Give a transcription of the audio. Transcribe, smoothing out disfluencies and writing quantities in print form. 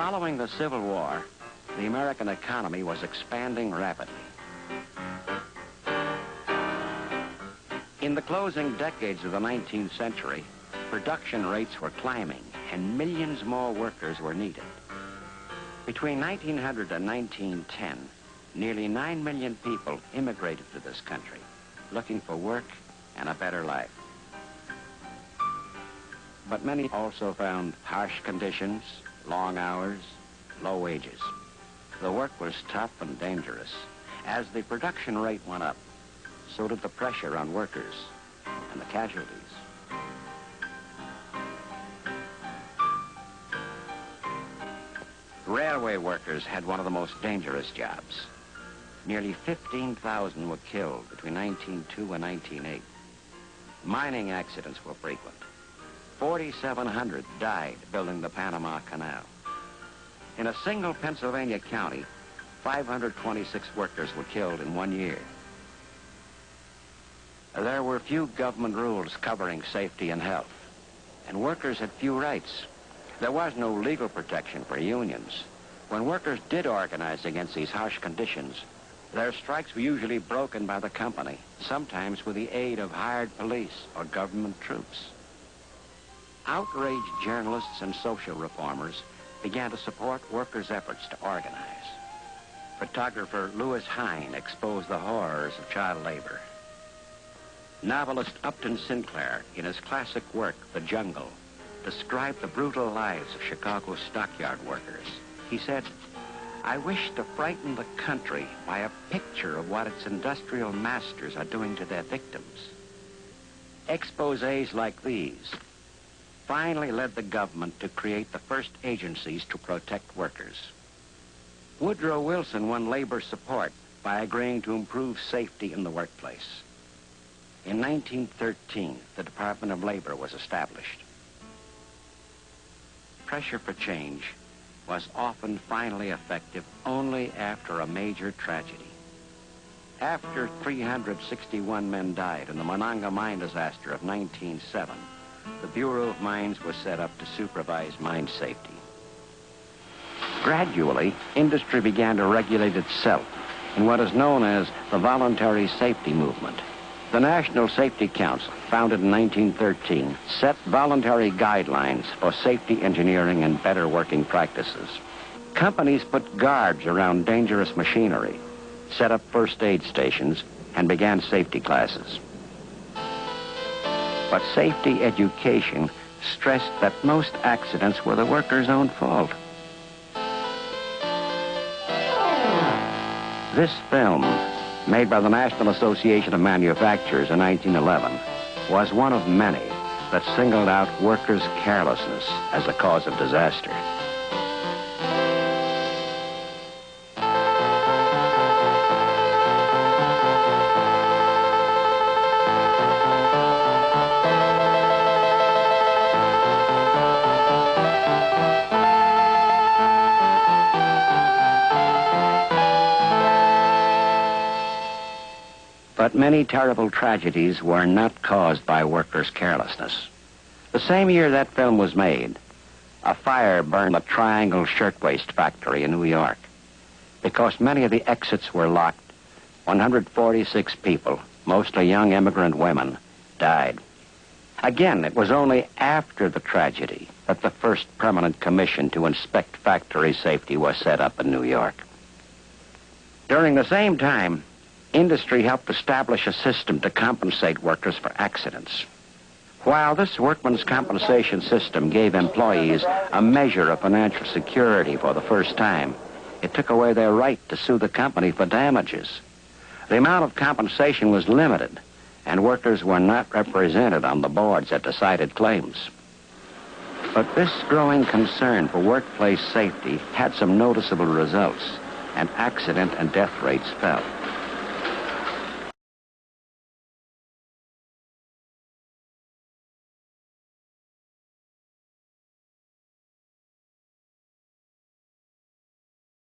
Following the Civil War, the American economy was expanding rapidly. In the closing decades of the 19th century, production rates were climbing and millions more workers were needed. Between 1900 and 1910, nearly 9 million people immigrated to this country, looking for work and a better life. But many also found harsh conditions, long hours, low wages. The work was tough and dangerous. As the production rate went up, so did the pressure on workers and the casualties. Railway workers had one of the most dangerous jobs. Nearly 15,000 were killed between 1902 and 1908. Mining accidents were frequent. 4,700 died building the Panama Canal. In a single Pennsylvania county, 526 workers were killed in 1 year. There were few government rules covering safety and health, and workers had few rights. There was no legal protection for unions. When workers did organize against these harsh conditions, their strikes were usually broken by the company, sometimes with the aid of hired police or government troops. Outraged journalists and social reformers began to support workers' efforts to organize. Photographer Lewis Hine exposed the horrors of child labor. Novelist Upton Sinclair, in his classic work, The Jungle, described the brutal lives of Chicago's stockyard workers. He said, "I wish to frighten the country by a picture of what its industrial masters are doing to their victims." Exposés like these finally led the government to create the first agencies to protect workers. Woodrow Wilson won labor support by agreeing to improve safety in the workplace. In 1913, the Department of Labor was established. Pressure for change was often finally effective only after a major tragedy. After 361 men died in the Monongah mine disaster of 1907, the Bureau of Mines was set up to supervise mine safety. Gradually, industry began to regulate itself in what is known as the Voluntary Safety Movement. The National Safety Council, founded in 1913, set voluntary guidelines for safety engineering and better working practices. Companies put guards around dangerous machinery, set up first aid stations, and began safety classes. But safety education stressed that most accidents were the workers' own fault. This film, made by the National Association of Manufacturers in 1911, was one of many that singled out workers' carelessness as a cause of disaster. But many terrible tragedies were not caused by workers' carelessness. The same year that film was made, a fire burned the Triangle Shirtwaist Factory in New York. Because many of the exits were locked, 146 people, mostly young immigrant women, died. Again, it was only after the tragedy that the first permanent commission to inspect factory safety was set up in New York. During the same time, industry helped establish a system to compensate workers for accidents. While this workman's compensation system gave employees a measure of financial security for the first time, it took away their right to sue the company for damages. The amount of compensation was limited, and workers were not represented on the boards that decided claims. But this growing concern for workplace safety had some noticeable results, and accident and death rates fell.